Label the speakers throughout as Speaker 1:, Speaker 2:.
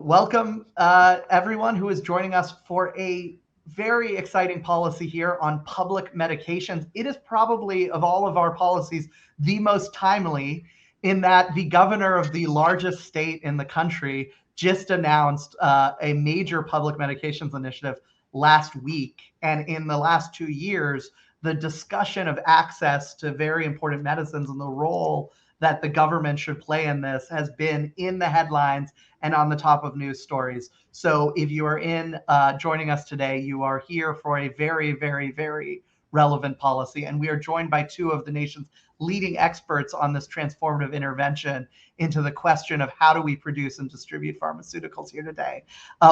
Speaker 1: welcome everyone who is joining us for a very exciting policy here on public medications. It is probably, of all of our policies, the most timely in that the governor of the largest state in the country just announced a major public medications initiative last week. And in the last 2 years, the discussion of access to very important medicines and the role that the government should play in this has been in the headlines and on the top of news stories. So if you are joining us today, you are here for a very, very, very relevant policy. And we are joined by two of the nation's leading experts on this transformative intervention into the question of how do we produce and distribute pharmaceuticals here today.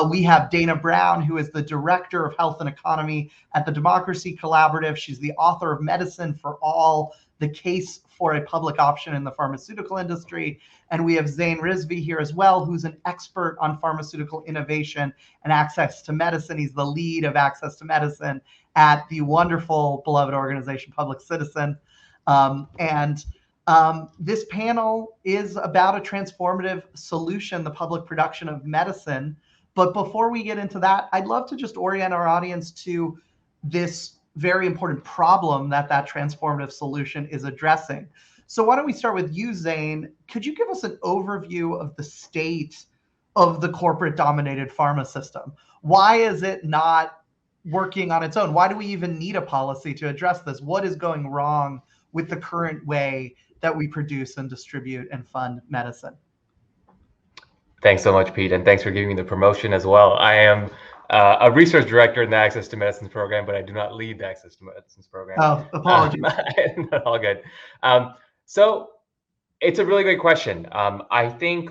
Speaker 1: We have Dana Brown, who is the Director of Health and Economy at the Democracy Collaborative. She's the author of Medicine for All, the case for a public option in the pharmaceutical industry. And we have Zain Rizvi here as well, who's an expert on pharmaceutical innovation and access to medicine. He's the lead of access to medicine at the wonderful, beloved organization, Public Citizen. This panel is about a transformative solution, the public production of medicine. But before we get into that, I'd love to just orient our audience to this very important problem that transformative solution is addressing. So why don't we start with you, Zain? Could you give us an overview of the state of the corporate-dominated pharma system? Why is it not working on its own? Why do we even need a policy to address this? What is going wrong with the current way that we produce and distribute and fund medicine?
Speaker 2: Thanks so much, Pete, and thanks for giving me the promotion as well. I am a research director in the Access to Medicines program, but I do not lead the Access to Medicines program.
Speaker 1: Oh, apologies.
Speaker 2: All good. So it's a really great question. I think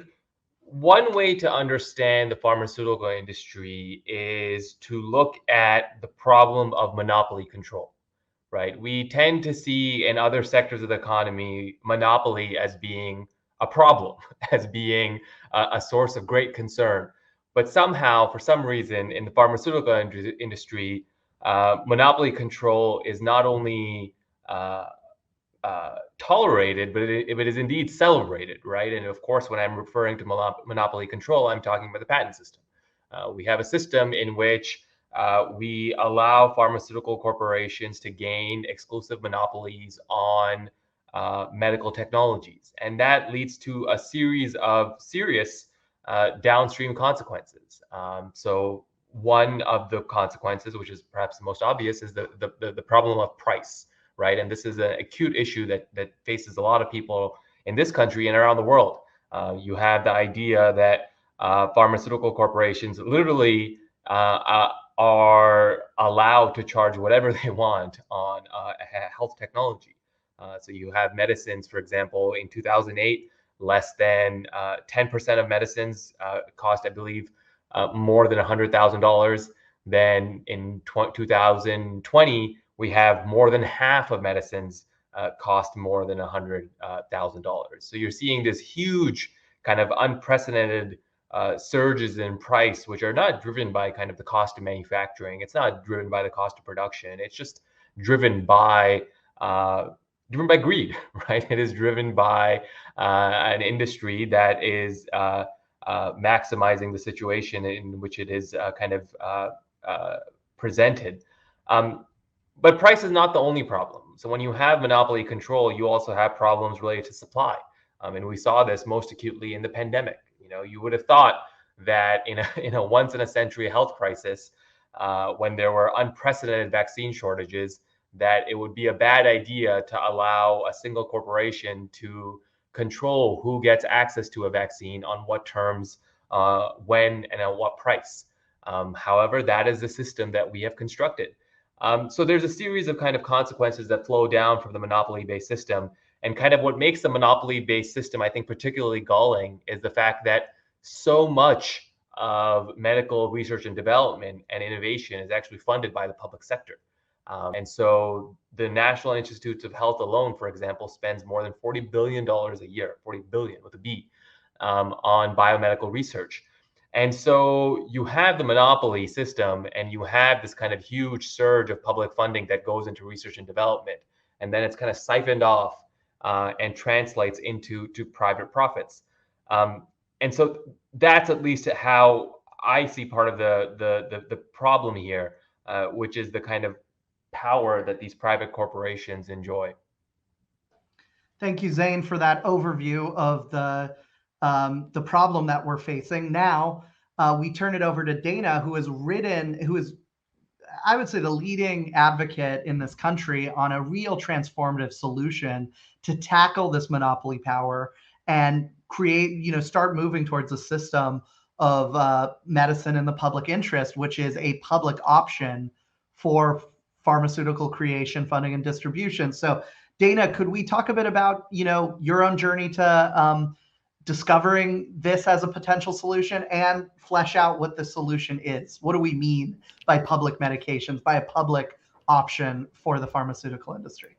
Speaker 2: one way to understand the pharmaceutical industry is to look at the problem of monopoly control, right? We tend to see in other sectors of the economy monopoly as being a problem, as being a source of great concern. But somehow, for some reason, in the pharmaceutical industry, monopoly control is not only tolerated, but it is indeed celebrated, right? And of course, when I'm referring to monopoly control, I'm talking about the patent system. We have a system in which we allow pharmaceutical corporations to gain exclusive monopolies on medical technologies. And that leads to a series of serious downstream consequences. So one of the consequences, which is perhaps the most obvious, is the problem of price, right? And this is an acute issue that faces a lot of people in this country and around the world. You have the idea that pharmaceutical corporations literally are allowed to charge whatever they want on health technology. So you have medicines, for example, in 2008, less than 10% of medicines cost, I believe, more than $100,000. Then in 2020, we have more than half of medicines cost more than $100,000. So you're seeing this huge kind of unprecedented surges in price, which are not driven by kind of the cost of manufacturing. It's not driven by the cost of production. It's just driven by greed, right? It is driven by an industry that is maximizing the situation in which it is presented. But price is not the only problem. So when you have monopoly control, you also have problems related to supply. And we saw this most acutely in the pandemic. You would have thought that in a once in a century health crisis, when there were unprecedented vaccine shortages, that it would be a bad idea to allow a single corporation to control who gets access to a vaccine, on what terms, when, and at what price. However, that is the system that we have constructed. So there's a series of kind of consequences that flow down from the monopoly-based system. And kind of what makes the monopoly-based system, I think, particularly galling is the fact that so much of medical research and development and innovation is actually funded by the public sector. And so the National Institutes of Health alone, for example, spends more than $40 billion a year, 40 billion with a B, on biomedical research. And so you have the monopoly system and you have this kind of huge surge of public funding that goes into research and development. And then it's kind of siphoned off and translates into private profits. And so that's at least how I see part of the problem here, which is the kind of power that these private corporations enjoy.
Speaker 1: Thank you, Zain, for that overview of the problem that we're facing. Now we turn it over to Dana, who is, I would say, the leading advocate in this country on a real transformative solution to tackle this monopoly power and start moving towards a system of medicine in the public interest, which is a public option for pharmaceutical creation, funding, and distribution. So, Dana, could we talk a bit about your own journey to discovering this as a potential solution and flesh out what the solution is? What do we mean by public medications, by a public option for the pharmaceutical industry?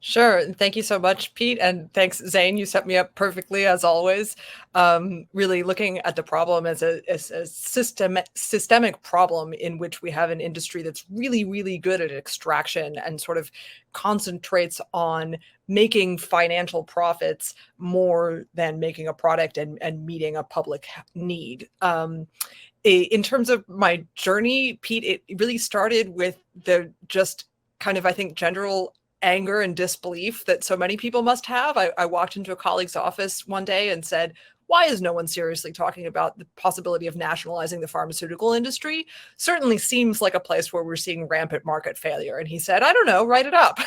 Speaker 3: Sure. And thank you so much, Pete. And thanks, Zain. You set me up perfectly, as always. Really looking at the problem as a systemic problem in which we have an industry that's really, really good at extraction and sort of concentrates on making financial profits more than making a product and meeting a public need. In terms of my journey, Pete, it really started with the just kind of, I think, general anger and disbelief that so many people must have. I walked into a colleague's office one day and said, why is no one seriously talking about the possibility of nationalizing the pharmaceutical industry? Certainly seems like a place where we're seeing rampant market failure. And he said, I don't know, write it up.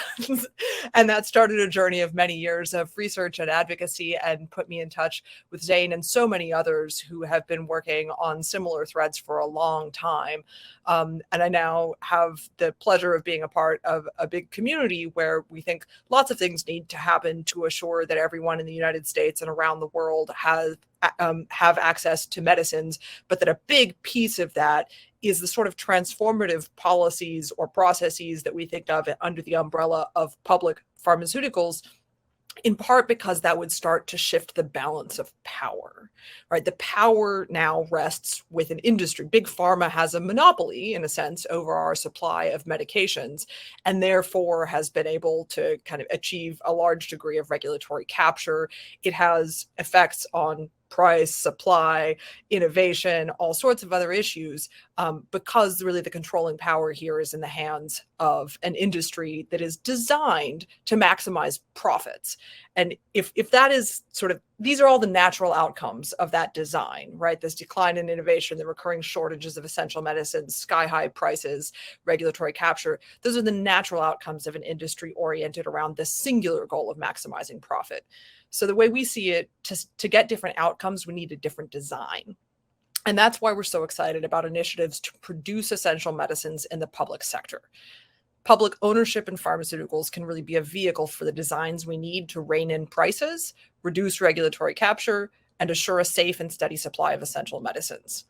Speaker 3: And that started a journey of many years of research and advocacy and put me in touch with Zain and so many others who have been working on similar threads for a long time. And I now have the pleasure of being a part of a big community where we think lots of things need to happen to assure that everyone in the United States and around the world have access to medicines, but that a big piece of that is the sort of transformative policies or processes that we think of under the umbrella of public pharmaceuticals, in part because that would start to shift the balance of power, right? The power now rests with an industry. Big pharma has a monopoly, in a sense, over our supply of medications, and therefore has been able to kind of achieve a large degree of regulatory capture. It has effects on price, supply, innovation, all sorts of other issues, because really the controlling power here is in the hands of an industry that is designed to maximize profits. And if that is sort of, these are all the natural outcomes of that design, right? This decline in innovation, the recurring shortages of essential medicines, sky-high prices, regulatory capture, those are the natural outcomes of an industry oriented around the singular goal of maximizing profit. So the way we see it, to get different outcomes, we need a different design. And that's why we're so excited about initiatives to produce essential medicines in the public sector. Public ownership in pharmaceuticals can really be a vehicle for the designs we need to rein in prices, reduce regulatory capture, and assure a safe and steady supply of essential medicines.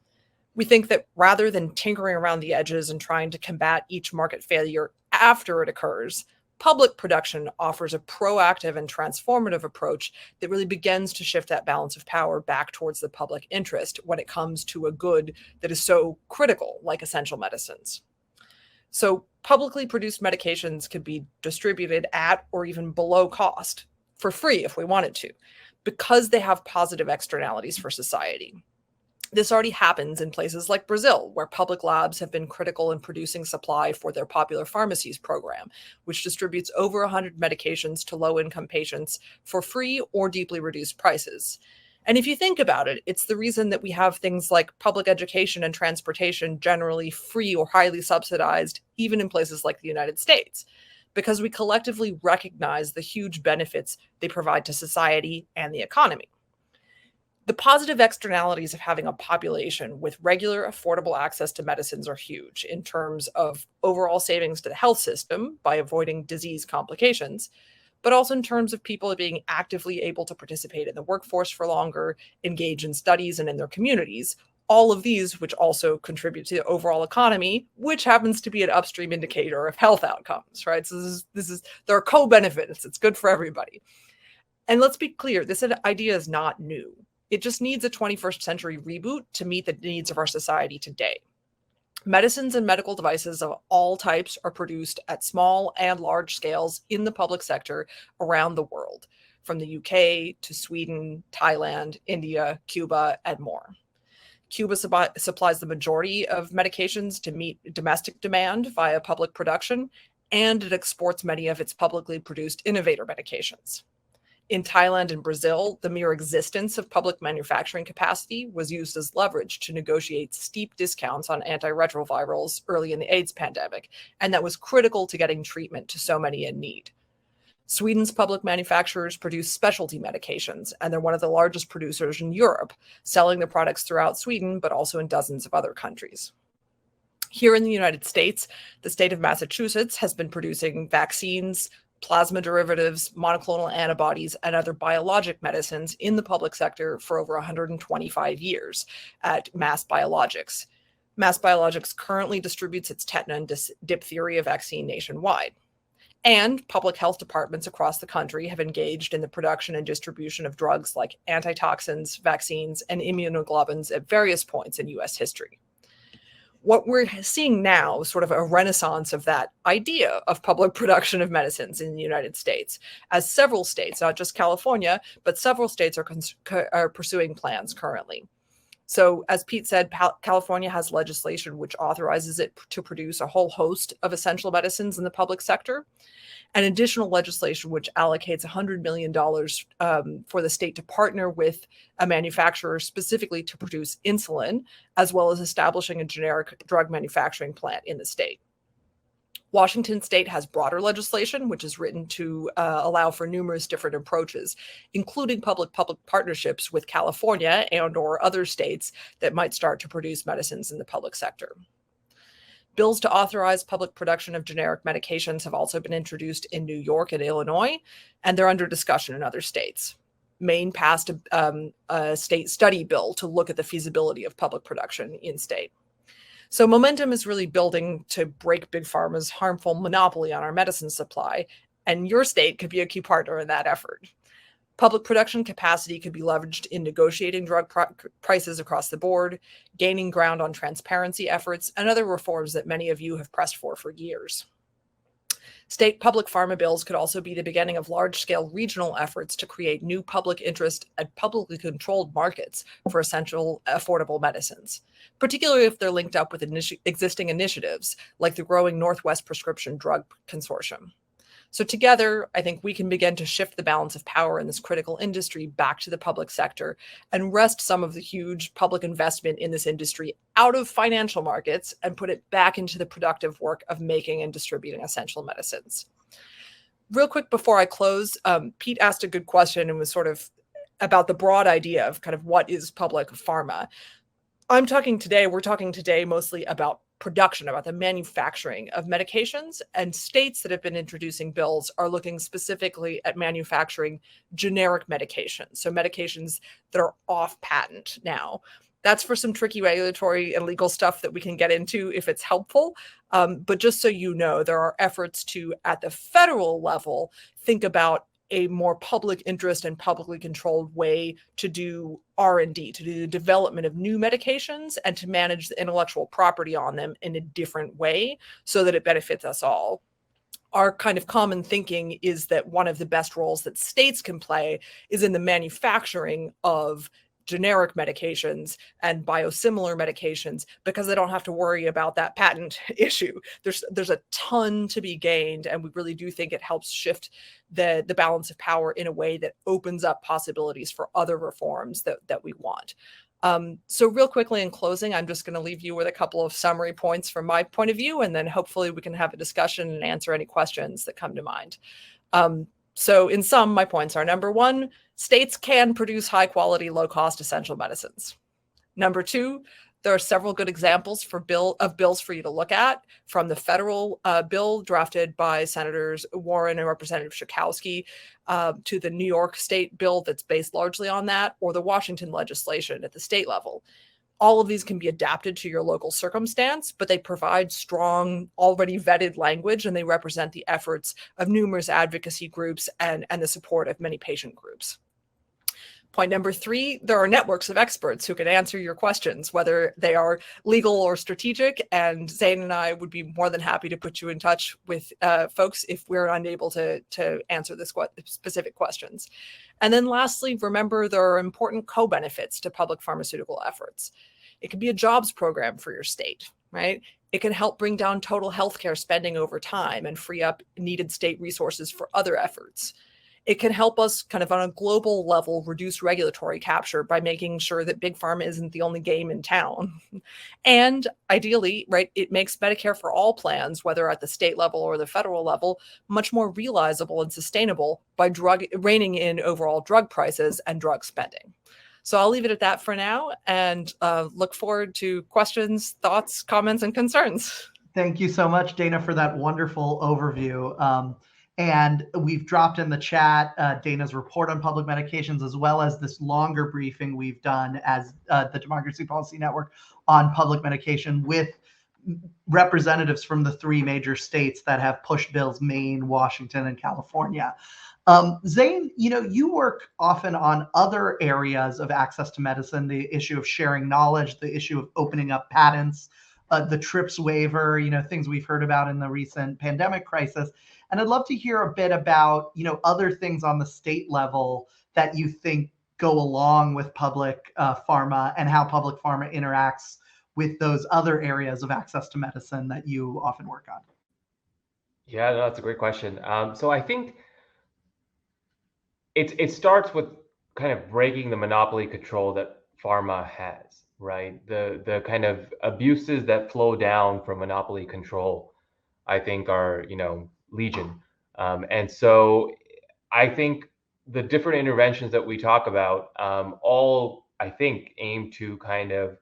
Speaker 3: We think that rather than tinkering around the edges and trying to combat each market failure after it occurs, public production offers a proactive and transformative approach that really begins to shift that balance of power back towards the public interest when it comes to a good that is so critical, like essential medicines. So publicly produced medications could be distributed at or even below cost, for free if we wanted to, because they have positive externalities for society. This already happens in places like Brazil, where public labs have been critical in producing supply for their popular pharmacies program, which distributes over 100 medications to low-income patients for free or deeply reduced prices. And if you think about it, it's the reason that we have things like public education and transportation generally free or highly subsidized, even in places like the United States, because we collectively recognize the huge benefits they provide to society and the economy. The positive externalities of having a population with regular, affordable access to medicines are huge in terms of overall savings to the health system by avoiding disease complications, but also in terms of people being actively able to participate in the workforce for longer, engage in studies and in their communities. All of these, which also contribute to the overall economy, which happens to be an upstream indicator of health outcomes, right? So there are co-benefits. It's good for everybody. And let's be clear, this idea is not new. It just needs a 21st century reboot to meet the needs of our society today. Medicines and medical devices of all types are produced at small and large scales in the public sector around the world. from the UK to Sweden, Thailand, India, Cuba, and more. Cuba supplies the majority of medications to meet domestic demand via public production, and it exports many of its publicly produced innovator medications. In Thailand and Brazil, the mere existence of public manufacturing capacity was used as leverage to negotiate steep discounts on antiretrovirals early in the AIDS pandemic, and that was critical to getting treatment to so many in need. Sweden's public manufacturers produce specialty medications, and they're one of the largest producers in Europe, selling their products throughout Sweden, but also in dozens of other countries. Here in the United States, the state of Massachusetts has been producing vaccines, plasma derivatives, monoclonal antibodies, and other biologic medicines in the public sector for over 125 years at Mass Biologics. Mass Biologics currently distributes its tetanus and diphtheria vaccine nationwide. And public health departments across the country have engaged in the production and distribution of drugs like antitoxins, vaccines, and immunoglobulins at various points in U.S. history. What we're seeing now is sort of a renaissance of that idea of public production of medicines in the United States, as several states, not just California, but several states are pursuing plans currently. So as Pete said, California has legislation which authorizes it to produce a whole host of essential medicines in the public sector, and additional legislation which allocates $100 million for the state to partner with a manufacturer specifically to produce insulin, as well as establishing a generic drug manufacturing plant in the state. Washington state has broader legislation, which is written to allow for numerous different approaches, including public-public partnerships with California and or other states that might start to produce medicines in the public sector. Bills to authorize public production of generic medications have also been introduced in New York and Illinois, and they're under discussion in other states. Maine passed a state study bill to look at the feasibility of public production in state. So momentum is really building to break Big Pharma's harmful monopoly on our medicine supply, and your state could be a key partner in that effort. Public production capacity could be leveraged in negotiating drug prices across the board, gaining ground on transparency efforts, and other reforms that many of you have pressed for years. State public pharma bills could also be the beginning of large-scale regional efforts to create new public interest and publicly controlled markets for essential, affordable medicines, particularly if they're linked up with existing initiatives like the growing Northwest Prescription Drug Consortium. So together, I think we can begin to shift the balance of power in this critical industry back to the public sector and wrest some of the huge public investment in this industry out of financial markets and put it back into the productive work of making and distributing essential medicines. Real quick before I close, Pete asked a good question and was sort of about the broad idea of kind of what is public pharma. we're talking today mostly about production, about the manufacturing of medications, and states that have been introducing bills are looking specifically at manufacturing generic medications, so medications that are off patent now. That's for some tricky regulatory and legal stuff that we can get into if it's helpful. But just so you know, there are efforts to, at the federal level, think about a more public interest and publicly controlled way to do R&D, to do the development of new medications and to manage the intellectual property on them in a different way so that it benefits us all. Our kind of common thinking is that one of the best roles that states can play is in the manufacturing of generic medications and biosimilar medications because they don't have to worry about that patent issue. There's a ton to be gained, and we really do think it helps shift the balance of power in a way that opens up possibilities for other reforms that we want. So real quickly in closing, I'm just going to leave you with a couple of summary points from my point of view, and then hopefully we can have a discussion and answer any questions that come to mind. So in sum, my points are: number one, states can produce high quality, low cost essential medicines. Number two, there are several good examples of bills for you to look at, from the federal bill drafted by Senators Warren and Representative Schakowsky to the New York state bill that's based largely on that, or the Washington legislation at the state level. All of these can be adapted to your local circumstance, but they provide strong, already vetted language, and they represent the efforts of numerous advocacy groups and the support of many patient groups. Point number 3, there are networks of experts who can answer your questions, whether they are legal or strategic. And Zain and I would be more than happy to put you in touch with folks if we're unable to answer this specific questions. And then lastly, remember there are important co-benefits to public pharmaceutical efforts. It could be a jobs program for your state, right? It can help bring down total healthcare spending over time and free up needed state resources for other efforts. It can help us kind of on a global level reduce regulatory capture by making sure that big pharma isn't the only game in town. And ideally, right, it makes Medicare for all plans, whether at the state level or the federal level, much more realizable and sustainable by reining in overall drug prices and drug spending. So I'll leave it at that for now and look forward to questions, thoughts, comments, and concerns.
Speaker 1: Thank you so much, Dana, for that wonderful overview. And we've dropped in the chat Dana's report on public medications, as well as this longer briefing we've done as the Democracy Policy Network on public medication with representatives from the 3 major states that have pushed bills, Maine, Washington, and California. Zain, you work often on other areas of access to medicine, the issue of sharing knowledge, the issue of opening up patents, the TRIPS waiver, things we've heard about in the recent pandemic crisis. And I'd love to hear a bit about, other things on the state level that you think go along with public pharma and how public pharma interacts with those other areas of access to medicine that you often work on.
Speaker 2: Yeah, no, that's a great question. So I think it starts with kind of breaking the monopoly control that pharma has, right? The kind of abuses that flow down from monopoly control, I think, are legion. And so I think the different interventions that we talk about all, I think, aim to kind of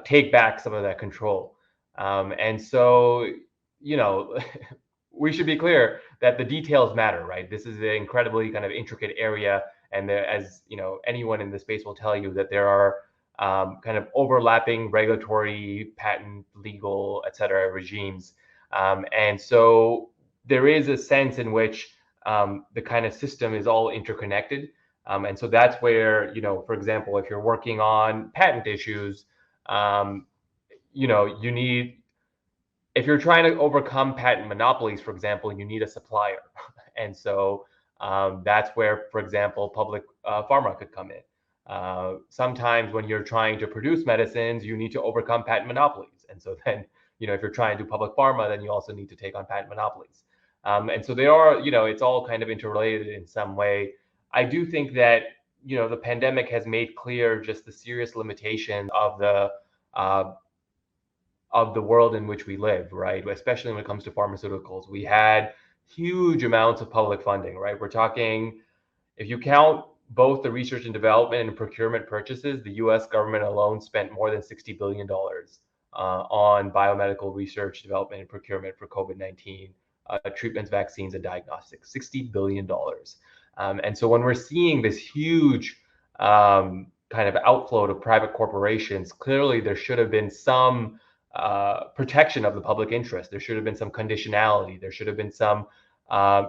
Speaker 2: take back some of that control. And so, we should be clear that the details matter, right? This is an incredibly kind of intricate area. And there, as anyone in the space will tell you, that there are kind of overlapping regulatory, patent, legal, et cetera, regimes. And so there is a sense in which the kind of system is all interconnected. And so that's where, for example, if you're working on patent issues, you need, if you're trying to overcome patent monopolies, for example, you need a supplier. And so that's where, for example, public pharma could come in. Sometimes when you're trying to produce medicines, you need to overcome patent monopolies. And so then, if you're trying to do public pharma, then you also need to take on patent monopolies. And so they are, it's all kind of interrelated in some way. I do think that, the pandemic has made clear just the serious limitations of the world in which we live, right? Especially when it comes to pharmaceuticals. We had huge amounts of public funding, right? We're talking, if you count both the research and development and procurement purchases, the US government alone spent more than $60 billion on biomedical research, development, and procurement for COVID-19, treatments, vaccines, and diagnostics, $60 billion. And so when we're seeing this huge kind of outflow to private corporations, clearly there should have been some protection of the public interest. There should have been some conditionality. There should have been some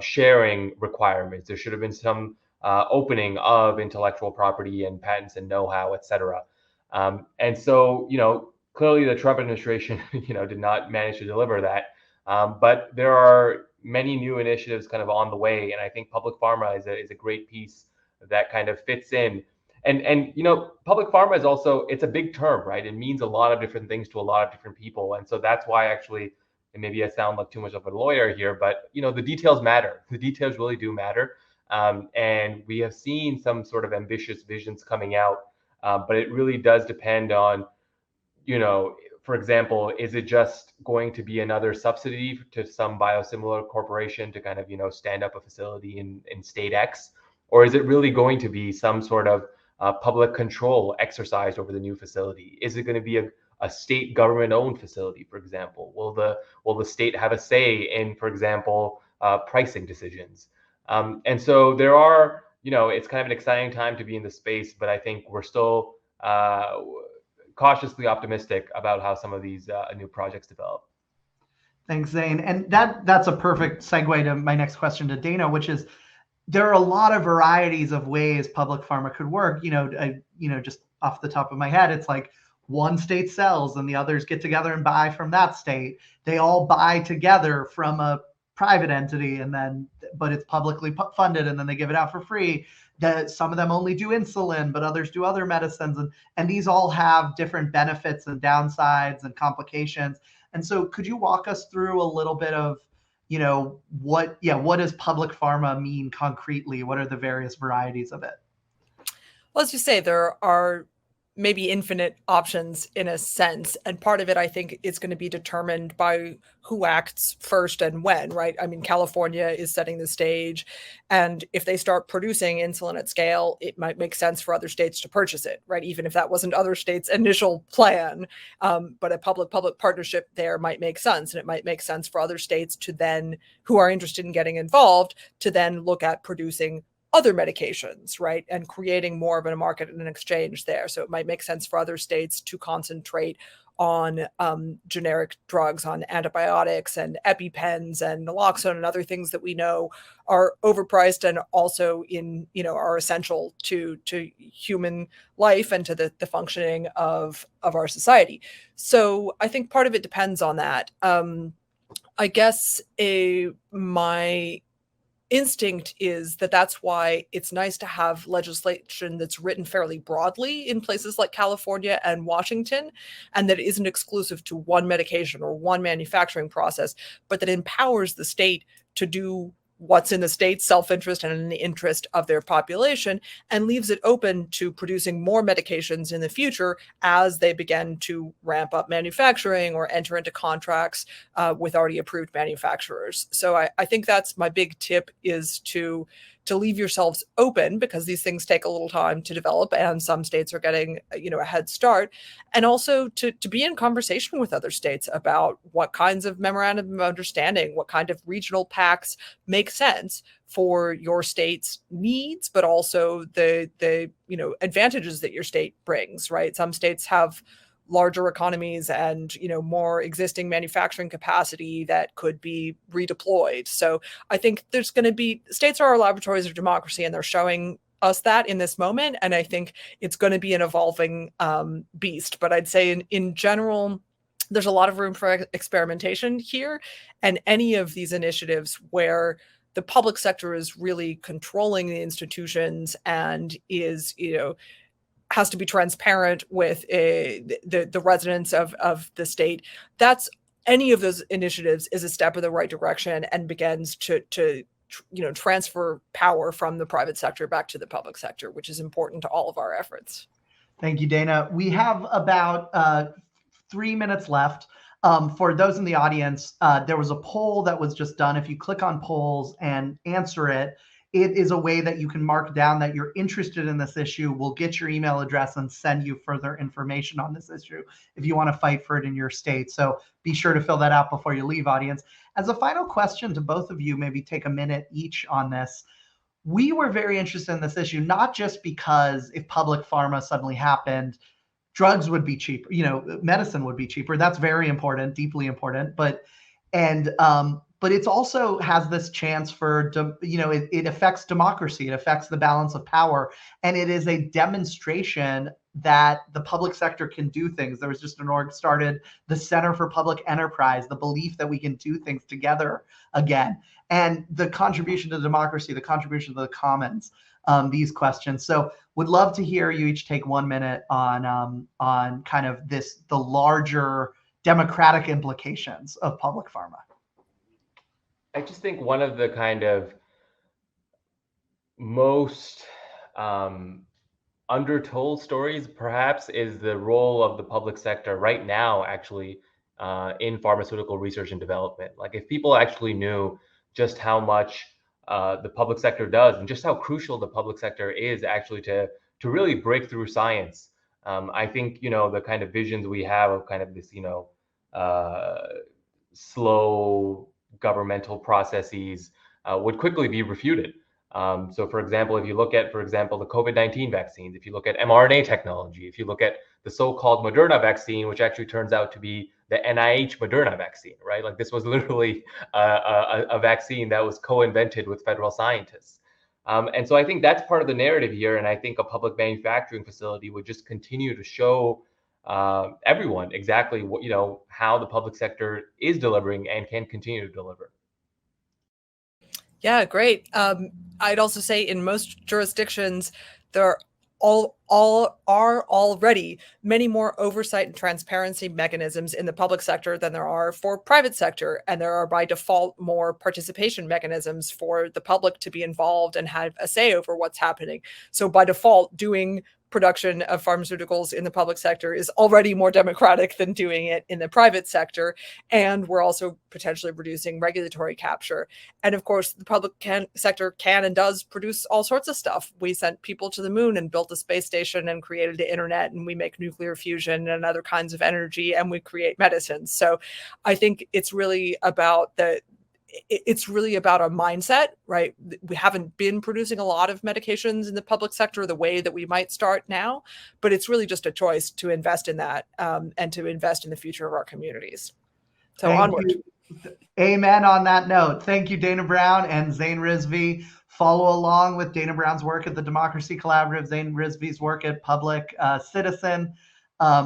Speaker 2: sharing requirements. There should have been some opening of intellectual property and patents and know-how, et cetera. And so, clearly the Trump administration, did not manage to deliver that. But there are many new initiatives kind of on the way. And I think public pharma is a great piece that kind of fits in. And public pharma is also, it's a big term, right? It means a lot of different things to a lot of different people. And so that's why actually, and maybe I sound like too much of a lawyer here, but the details matter. The details really do matter. And we have seen some sort of ambitious visions coming out, but it really does depend on, for example, is it just going to be another subsidy to some biosimilar corporation to kind of, stand up a facility in state X? Or is it really going to be some sort of public control exercised over the new facility? Is it going to be a state government-owned facility, for example? Will the state have a say in, for example, pricing decisions? And so there are, it's kind of an exciting time to be in the space, but I think we're still cautiously optimistic about how some of these new projects develop.
Speaker 1: Thanks, Zain. And that's a perfect segue to my next question to Dana, which is, there are a lot of varieties of ways public pharma could work. Just off the top of my head, it's like one state sells and the others get together and buy from that state. They all buy together from a private entity, but it's publicly funded, and then they give it out for free. That some of them only do insulin, but others do other medicines, and these all have different benefits and downsides and complications. And so, could you walk us through a little bit of what does public pharma mean concretely? What are the various varieties of it?
Speaker 3: Well, as you say, there are maybe infinite options in a sense. And part of it, I think, is going to be determined by who acts first and when, right? I mean, California is setting the stage. And if they start producing insulin at scale, it might make sense for other states to purchase it, right? Even if that wasn't other states' initial plan. But a public-public partnership there might make sense. And it might make sense for other states to then, who are interested in getting involved, to then look at producing other medications, right? And creating more of a market and an exchange there. So it might make sense for other states to concentrate on generic drugs, on antibiotics and EpiPens and naloxone and other things that we know are overpriced and also are essential to human life and to the functioning of our society. So I think part of it depends on that. I guess my instinct is that that's why it's nice to have legislation that's written fairly broadly in places like California and Washington, and that it isn't exclusive to one medication or one manufacturing process, but that empowers the state to do what's in the state's self-interest and in the interest of their population, and leaves it open to producing more medications in the future as they begin to ramp up manufacturing or enter into contracts with already approved manufacturers. So I think that's my big tip, is to leave yourselves open, because these things take a little time to develop and some states are getting a head start, and also to be in conversation with other states about what kinds of memorandum of understanding, what kind of regional pacts make sense for your state's needs, but also the advantages that your state brings, right? Some states have larger economies and more existing manufacturing capacity that could be redeployed. So I think there's going to be, states are our laboratories of democracy, and they're showing us that in this moment. And I think it's going to be an evolving beast. But I'd say in general, there's a lot of room for experimentation here, and any of these initiatives where the public sector is really controlling the institutions and is has to be transparent with the residents of the state. That's, any of those initiatives is a step in the right direction and begins to transfer power from the private sector back to the public sector, which is important to all of our efforts.
Speaker 1: Thank you, Dana. We have about 3 minutes left. For those in the audience, there was a poll that was just done. If you click on polls and answer it, it is a way that you can mark down that you're interested in this issue. We'll get your email address and send you further information on this issue if you want to fight for it in your state. So be sure to fill that out before you leave, audience. As a final question to both of you, maybe take a minute each on this. We were very interested in this issue, not just because if public pharma suddenly happened, drugs would be cheaper, medicine would be cheaper. That's very important, deeply important. But it's also has this chance for, it affects democracy. It affects the balance of power. And it is a demonstration that the public sector can do things. There was just an org started, the Center for Public Enterprise, the belief that we can do things together again. And the contribution to democracy, the contribution to the commons, these questions. So would love to hear you each take 1 minute on kind of the larger democratic implications of public pharma.
Speaker 2: I just think one of the kind of most undertold stories, perhaps, is the role of the public sector right now, actually, in pharmaceutical research and development. Like, if people actually knew just how much the public sector does and just how crucial the public sector is actually to really break through science, I think, the kind of visions we have of kind of this, slow governmental processes would quickly be refuted. So, for example, if you look at, the COVID-19 vaccines, if you look at mRNA technology, if you look at the so-called Moderna vaccine, which actually turns out to be the NIH Moderna vaccine, right? Like, this was literally a vaccine that was co-invented with federal scientists. And so I think that's part of the narrative here. And I think a public manufacturing facility would just continue to show everyone exactly what, how the public sector is delivering and can continue to deliver.
Speaker 3: Yeah, great. I'd also say in most jurisdictions, there are already many more oversight and transparency mechanisms in the public sector than there are for private sector, and there are by default more participation mechanisms for the public to be involved and have a say over what's happening. So by default, doing production of pharmaceuticals in the public sector is already more democratic than doing it in the private sector. And we're also potentially reducing regulatory capture. And of course, the public sector can and does produce all sorts of stuff. We sent people to the moon and built a space station and created the internet, and we make nuclear fusion and other kinds of energy, and we create medicines. So I think it's really about a mindset, right? We haven't been producing a lot of medications in the public sector the way that we might start now, but it's really just a choice to invest in that and to invest in the future of our communities. So onward.
Speaker 1: Amen on that note. Thank you, Dana Brown and Zain Rizvi. Follow along with Dana Brown's work at the Democracy Collaborative, Zain Rizvi's work at Public Citizen.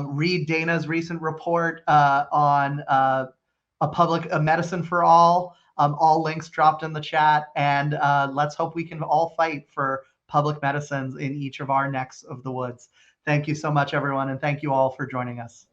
Speaker 1: Read Dana's recent report on a medicine for all. All links dropped in the chat. And let's hope we can all fight for public medicines in each of our necks of the woods. Thank you so much, everyone. And thank you all for joining us.